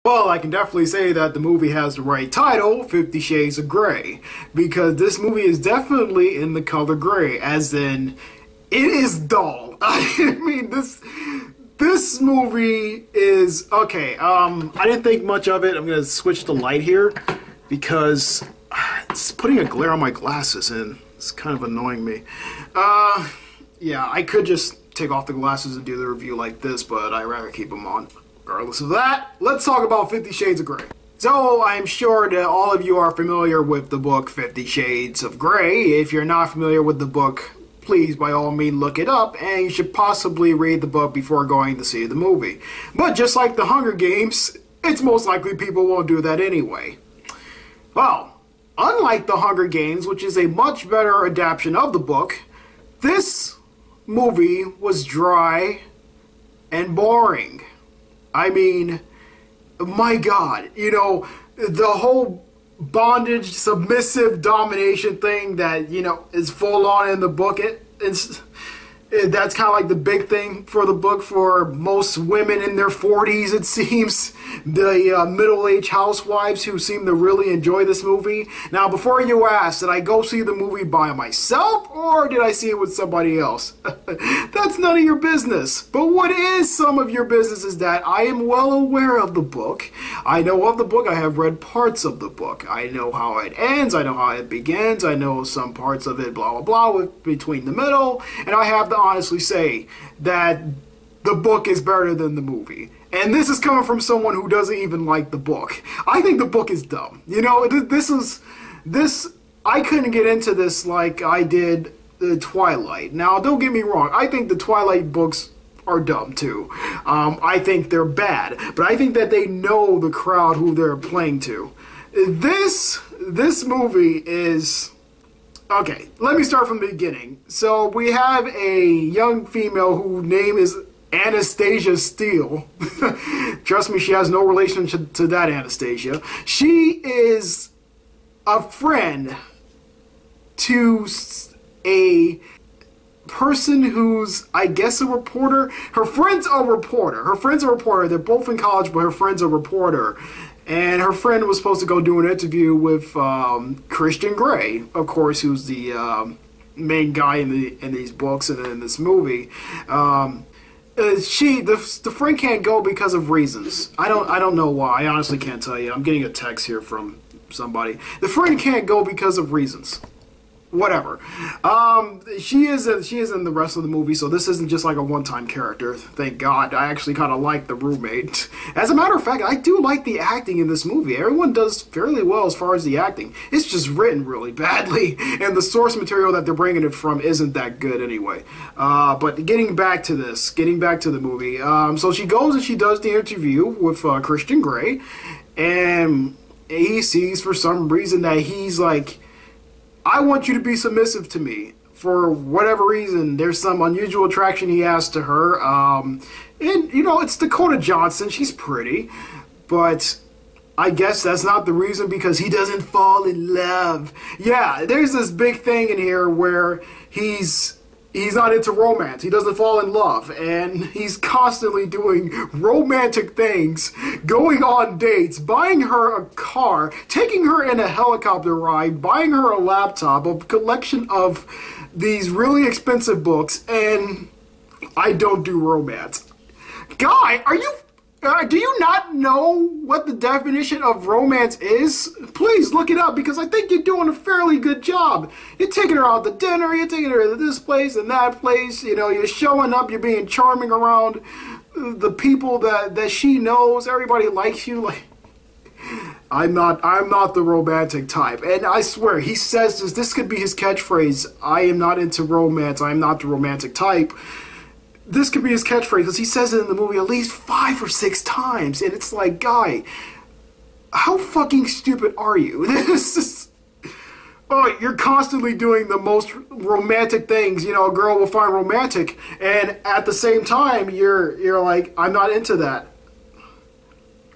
Well, I can definitely say that the movie has the right title, 50 Shades of Grey, because this movie is definitely in the color gray, as in, it is dull. I mean, this movie is, okay, I didn't think much of it. I'm gonna switch the light here, because it's putting a glare on my glasses, and it's kind of annoying me. Yeah, I could just take off the glasses and do the review like this, but I'd rather keep them on. Regardless of that, let's talk about 50 Shades of Grey. So, I'm sure that all of you are familiar with the book 50 Shades of Grey. If you're not familiar with the book, please, by all means, look it up, and you should possibly read the book before going to see the movie. But just like the Hunger Games, it's most likely people won't do that anyway. Well, unlike the Hunger Games, which is a much better adaptation of the book, this movie was dry and boring. I mean, my God, you know, the whole bondage, submissive domination thing that, you know, is full on in the book, that's kind of like the big thing for the book for most women in their 40s, it seems. The middle-aged housewives who seem to really enjoy this movie. Now, before you ask, did I go see the movie by myself or did I see it with somebody else? That's none of your business. But what is some of your business is that I am well aware of the book. I know of the book. I have read parts of the book. I know how it ends. I know how it begins. I know some parts of it, blah, blah, blah, with between the middle. And I have to honestly say that the book is better than the movie. And this is coming from someone who doesn't even like the book. I think the book is dumb. You know, I couldn't get into this like I did the Twilight. Now, don't get me wrong. I think the Twilight books are dumb too. I think they're bad. But I think that they know the crowd who they're playing to. This movie is... Okay, let me start from the beginning. So we have a young female whose name is Anastasia Steele. Trust me, she has no relationship to that Anastasia. She is a friend to a person who's, I guess, a reporter. Her friend's a reporter. They're both in college, but her friend's a reporter. And her friend was supposed to go do an interview with Christian Grey, of course, who's the main guy in these books and in this movie. The friend can't go because of reasons. I don't know why. I honestly can't tell you. I'm getting a text here from somebody. The friend can't go because of reasons. Whatever. She is in the rest of the movie, so this isn't just like a one-time character. Thank God. I actually kind of like the roommate. As a matter of fact, I do like the acting in this movie. Everyone does fairly well as far as the acting. It's just written really badly, and the source material that they're bringing it from isn't that good anyway. But getting back to the movie. So she goes and she does the interview with Christian Grey, and he sees for some reason that he's like, I want you to be submissive to me. For whatever reason, there's some unusual attraction he has to her. And, you know, it's Dakota Johnson. She's pretty. But I guess that's not the reason, because he doesn't fall in love. Yeah, there's this big thing in here where he's not into romance. He doesn't fall in love. And he's constantly doing romantic things, going on dates, buying her a car, taking her in a helicopter ride, buying her a laptop, a collection of these really expensive books, and I don't do romance. Guy, do you not know what the definition of romance is? Please look it up, because I think you're doing a fairly good job. You're taking her out to dinner, you're taking her to this place and that place, you know, you're showing up, you're being charming around the people that she knows, everybody likes you. Like, I'm not the romantic type. And I swear, he says this could be his catchphrase, I am not into romance, I am not the romantic type. This could be his catchphrase, because he says it in the movie at least 5 or 6 times, and it's like, guy, how fucking stupid are you? This is, oh, you're constantly doing the most romantic things, you know, a girl will find romantic, and at the same time, you're like, I'm not into that.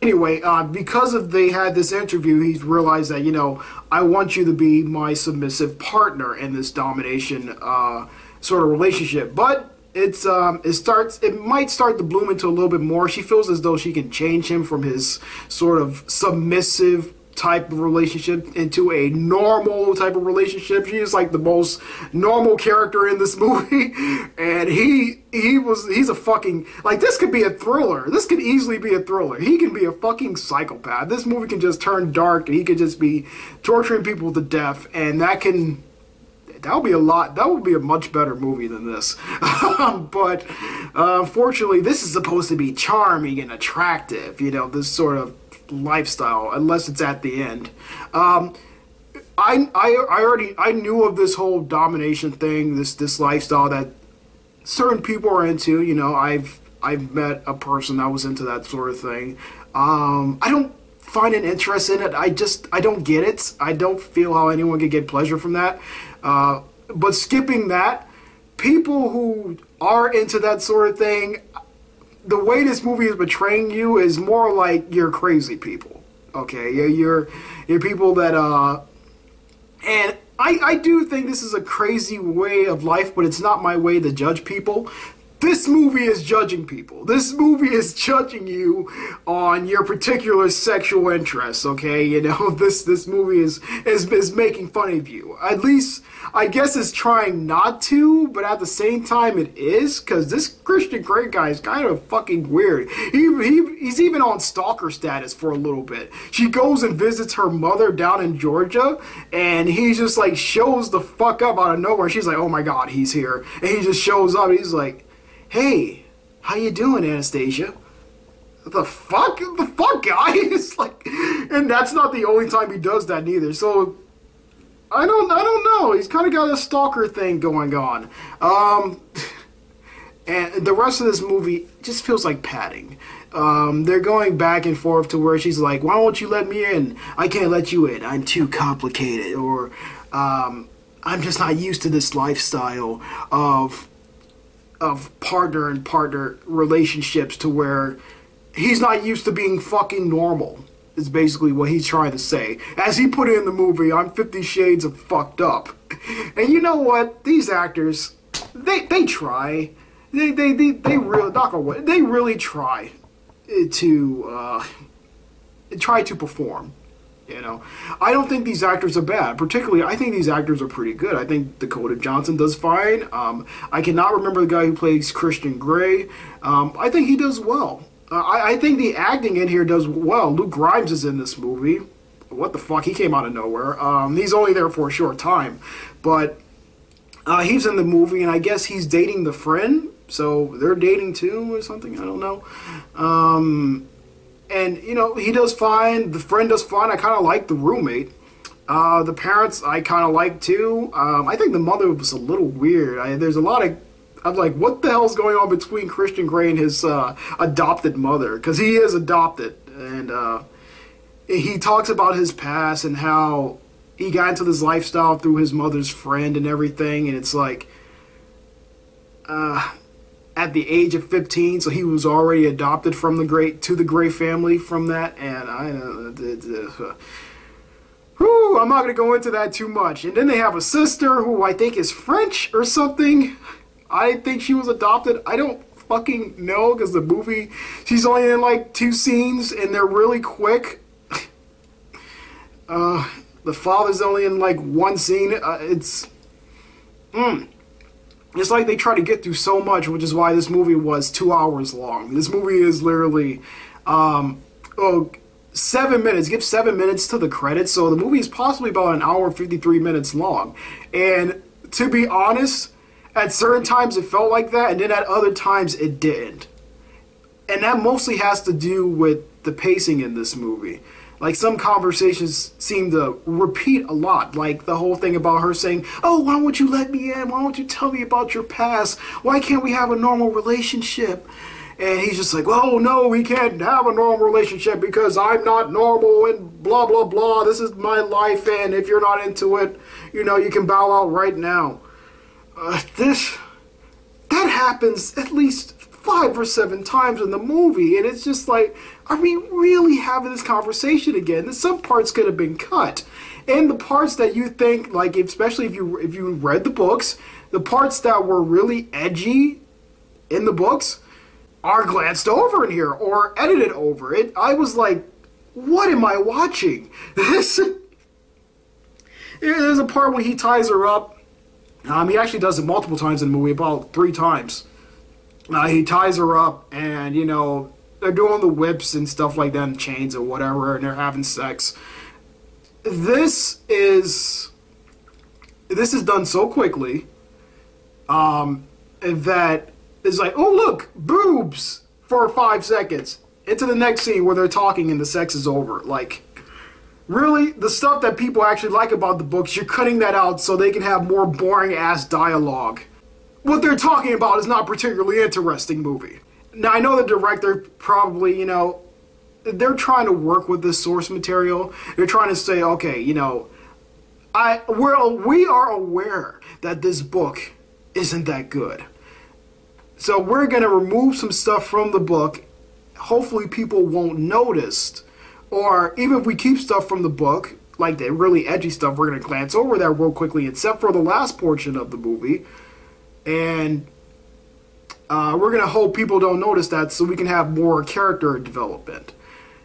Anyway, because they had this interview, he's realized that, you know, I want you to be my submissive partner in this domination sort of relationship, but it might start to bloom into a little bit more. She feels as though she can change him from his sort of submissive type of relationship into a normal type of relationship. She is like the most normal character in this movie, and he's a fucking, like, this could be a thriller. This could easily be a thriller. He can be a fucking psychopath. This movie can just turn dark, and he could just be torturing people to death, and that would be a lot. That would be a much better movie than this. But unfortunately, this is supposed to be charming and attractive. You know, this sort of lifestyle, unless it's at the end. I knew of this whole domination thing, this lifestyle that certain people are into. You know, I've met a person that was into that sort of thing. I don't find an interest in it. I don't get it. I don't feel how anyone can get pleasure from that. But skipping that, people who are into that sort of thing, the way this movie is portraying you is more like you're crazy people. Okay, you're people that and I do think this is a crazy way of life, but it's not my way to judge people. This movie is judging people. This movie is judging you on your particular sexual interests, okay? You know, this movie is making fun of you. At least, I guess it's trying not to, but at the same time it is, because this Christian Grey guy is kind of fucking weird. He's even on stalker status for a little bit. She goes and visits her mother down in Georgia, and he just, like, shows the fuck up out of nowhere. She's like, oh my god, he's here. And he just shows up, and he's like, hey, how you doing, Anastasia? The fuck, guy? It's like, and that's not the only time he does that neither. So I don't know. He's kind of got a stalker thing going on. And the rest of this movie just feels like padding. They're going back and forth to where she's like, why won't you let me in? I can't let you in. I'm too complicated. Or I'm just not used to this lifestyle of partner and partner relationships, to where he's not used to being fucking normal, is basically what he's trying to say. As he put it in the movie, I'm 50 shades of fucked up. And you know what? These actors, they try. They really try to perform. You know, I don't think these actors are bad. Particularly, I think these actors are pretty good. I think Dakota Johnson does fine. I cannot remember the guy who plays Christian Grey. I think he does well. I think the acting in here does well. Luke Grimes is in this movie. What the fuck? He came out of nowhere. He's only there for a short time. But he's in the movie, and I guess he's dating the friend. So they're dating too or something. I don't know. And, you know, he does fine. The friend does fine. I kind of like the roommate. The parents, I kind of like, too. I think the mother was a little weird. There's a lot of... I'm like, what the hell's going on between Christian Grey and his adopted mother? Because he is adopted. And he talks about his past and how he got into this lifestyle through his mother's friend and everything. And it's like... at the age of 15, so he was already adopted from the Grey family from that, and I'm not gonna go into that too much. And then they have a sister who I think is French or something. I think she was adopted. I don't fucking know, because the movie, she's only in like 2 scenes, and they're really quick. The father's only in like 1 scene. It's like they try to get through so much, which is why this movie was 2 hours long. This movie is literally 7 minutes. Give 7 minutes to the credits, so the movie is possibly about an hour and 53 minutes long. And to be honest, at certain times it felt like that, and then at other times it didn't. And that mostly has to do with the pacing in this movie. Like, some conversations seem to repeat a lot. Like, the whole thing about her saying, oh, why won't you let me in? Why won't you tell me about your past? Why can't we have a normal relationship? And he's just like, oh, no, we can't have a normal relationship because I'm not normal and blah, blah, blah. This is my life, and if you're not into it, you know, you can bow out right now. That happens at least 5 or 7 times in the movie, and it's just like, are we really having this conversation again? Some parts could have been cut, and the parts that you think, like, especially if you read the books, the parts that were really edgy in the books are glanced over in here or edited over. I was like, what am I watching? There's a part when he ties her up. He actually does it multiple times in the movie, about 3 times. He ties her up, and, they're doing the whips and stuff like that, and chains or whatever, and they're having sex. This is done so quickly that it's like, oh, look, boobs for 5 seconds. Into the next scene where they're talking and the sex is over. Like, really, the stuff that people actually like about the books, you're cutting that out so they can have more boring-ass dialogue. What they're talking about is not a particularly interesting movie. Now, I know the director probably, they're trying to work with this source material. They're trying to say, okay, we are aware that this book isn't that good. So we're going to remove some stuff from the book. Hopefully people won't notice. Or even if we keep stuff from the book, like the really edgy stuff, we're going to glance over that real quickly, except for the last portion of the movie. And we're going to hope people don't notice that so we can have more character development.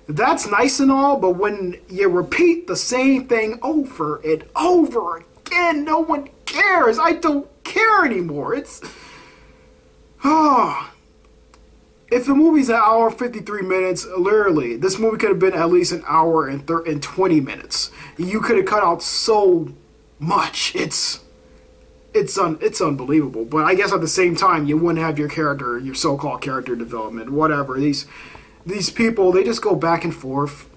That's nice and all, but when you repeat the same thing over and over again, no one cares. I don't care anymore. It's... If the movie's an hour 53 minutes, literally, this movie could have been at least an hour and 20 minutes. You could have cut out so much. It's unbelievable. But I guess at the same time, you wouldn't have your character, your so-called character development, whatever. These people, they just go back and forth.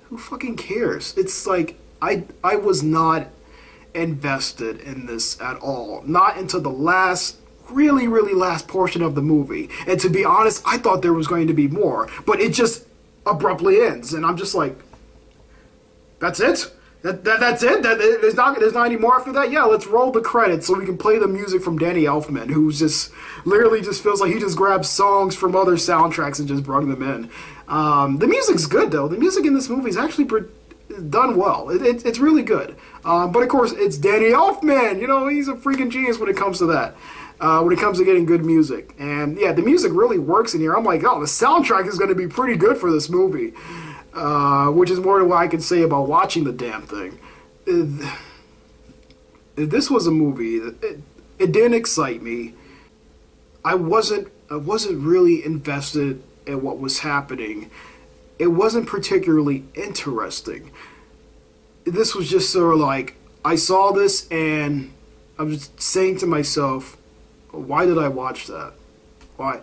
Who fucking cares? It's like, I was not invested in this at all. Not until the last... really last portion of the movie. And to be honest, I thought there was going to be more, but it just abruptly ends, and I'm just like, that's it? That's it? There's not any more after that? Yeah, let's roll the credits so we can play the music from Danny Elfman, who just literally just feels like he just grabbed songs from other soundtracks and just brought them in. The music's good, though. The music in this movie is actually done well. It's really good. But of course, it's Danny Elfman. He's a freaking genius when it comes to that. When it comes to getting good music. And yeah, the music really works in here. I'm like, oh, the soundtrack is going to be pretty good for this movie. Which is more than what I can say about watching the damn thing. This was a movie that it didn't excite me. I wasn't really invested in what was happening. It wasn't particularly interesting. This was just sort of like, I saw this and I was saying to myself, why did I watch that? Why?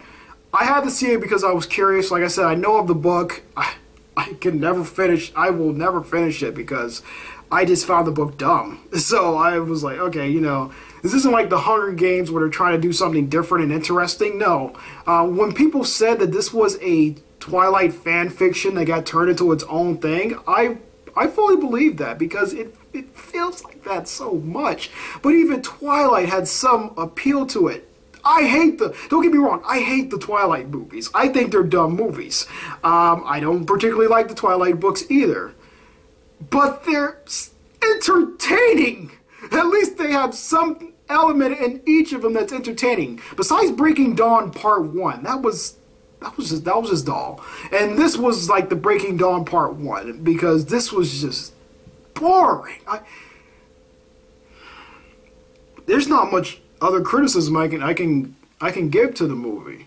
I had to see it because I was curious. Like I said, I know of the book. I will never finish it because I just found the book dumb. So I was like, okay, this isn't like the Hunger Games where they're trying to do something different and interesting. No. When people said that this was a Twilight fan fiction that got turned into its own thing, I fully believe that because it feels like that so much. But even Twilight had some appeal to it. Don't get me wrong, I hate the Twilight movies. I think they're dumb movies. I don't particularly like the Twilight books either. But they're entertaining. At least they have some element in each of them that's entertaining. Besides Breaking Dawn Part 1, that was just dull. And this was like the Breaking Dawn Part 1 because this was just boring. There's not much other criticism I can give to the movie.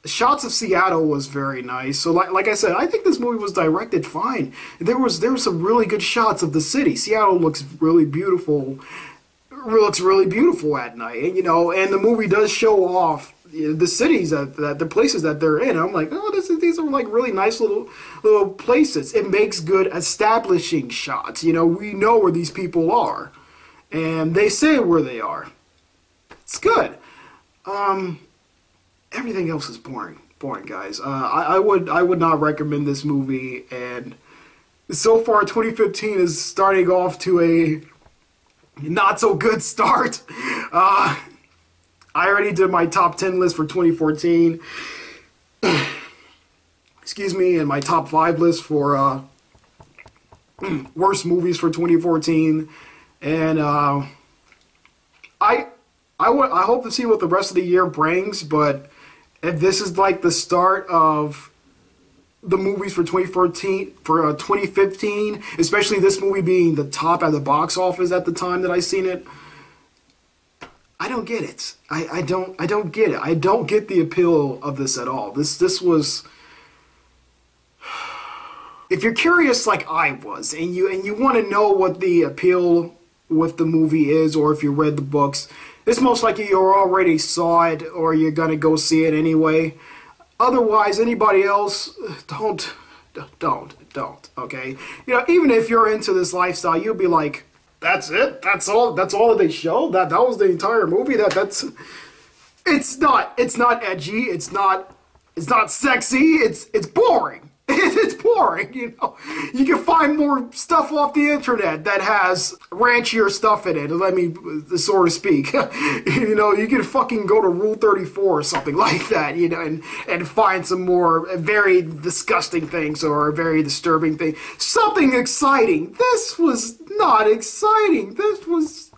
The shots of Seattle was very nice. So like I said, I think this movie was directed fine. There was some really good shots of the city. Seattle looks really beautiful. Looks really beautiful at night, and the movie does show off the cities that the places that they're in. I'm like, oh, these are like really nice little places. It makes good establishing shots. We know where these people are, and they say where they are. It's good. Everything else is boring, guys. I would not recommend this movie, and so far 2015 is starting off to a not so good start. I already did my top 10 list for 2014. Excuse me, and my top 5 list for worst movies for 2014. And I hope to see what the rest of the year brings, but if this is like the start of the movies for 2015, especially this movie being the top at the box office at the time that I seen it, I don't get it. I don't get it. I don't get the appeal of this at all. This was, if you're curious like I was, and you want to know what the appeal with the movie is, or if you read the books, it's most likely you already saw it or you're gonna go see it anyway. Otherwise, anybody else, don't, okay? You know, even if you're into this lifestyle, you'll be like, that's it? That's all that they show? That was the entire movie? It's not edgy, it's not sexy, it's boring. It's boring, you know. You can find more stuff off the internet that has ranchier stuff in it, let me, so to speak. You know, you can fucking go to Rule 34 or something like that, you know, and find some more very disgusting things or very disturbing things. Something exciting. This was not exciting. This was...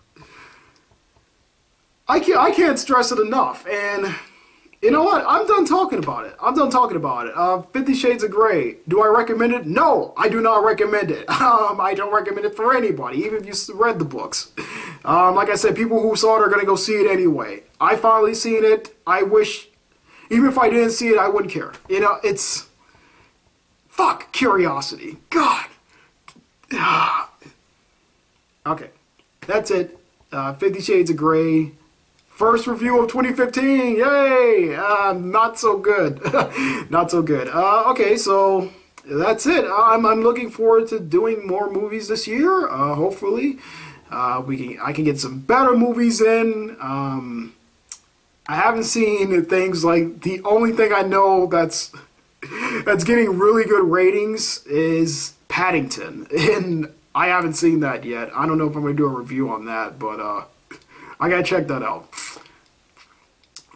I can't stress it enough, and... You know what? I'm done talking about it. 50 Shades of Grey. Do I recommend it? No, I do not recommend it. I don't recommend it for anybody, even if you read the books. Like I said, people who saw it are going to go see it anyway. I finally seen it. I wish, even if I didn't see it, I wouldn't care. You know, it's... Fuck curiosity. God. Okay. That's it. 50 Shades of Grey. First review of 2015, yay! Not so good, not so good. Okay, so that's it. I'm looking forward to doing more movies this year. Hopefully, I can get some better movies in. I haven't seen things like, the only thing I know that's getting really good ratings is Paddington, and I haven't seen that yet. I don't know if I'm gonna do a review on that, but I gotta check that out.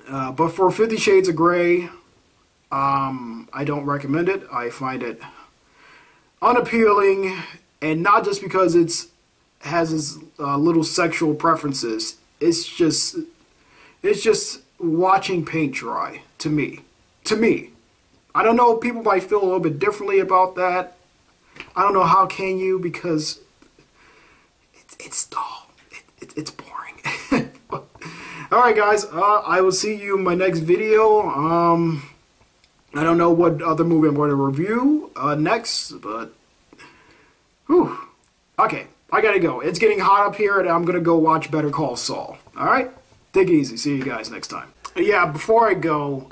But for 50 Shades of Grey, I don't recommend it. I find it unappealing, and not just because it has its little sexual preferences. It's just watching paint dry to me. I don't know. People might feel a little bit differently about that. I don't know how can you, because it's dull. It's boring. Alright guys, I will see you in my next video. I don't know what other movie I'm going to review next, but... Whew. Okay, I gotta go. It's getting hot up here, and I'm gonna go watch Better Call Saul. Alright? Take it easy. See you guys next time. Yeah, before I go,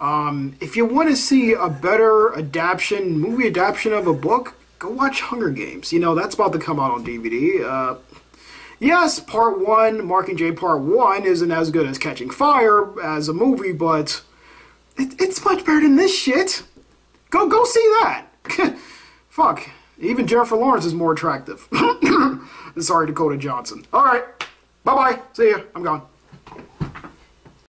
if you want to see a better movie adaptation of a book, go watch Hunger Games. You know, that's about to come out on DVD. Yes, Part 1, Mockingjay Part 1 isn't as good as Catching Fire as a movie, but it's much better than this shit. Go see that. Fuck. Even Jennifer Lawrence is more attractive. Sorry, Dakota Johnson. Alright. Bye-bye. See ya. I'm gone.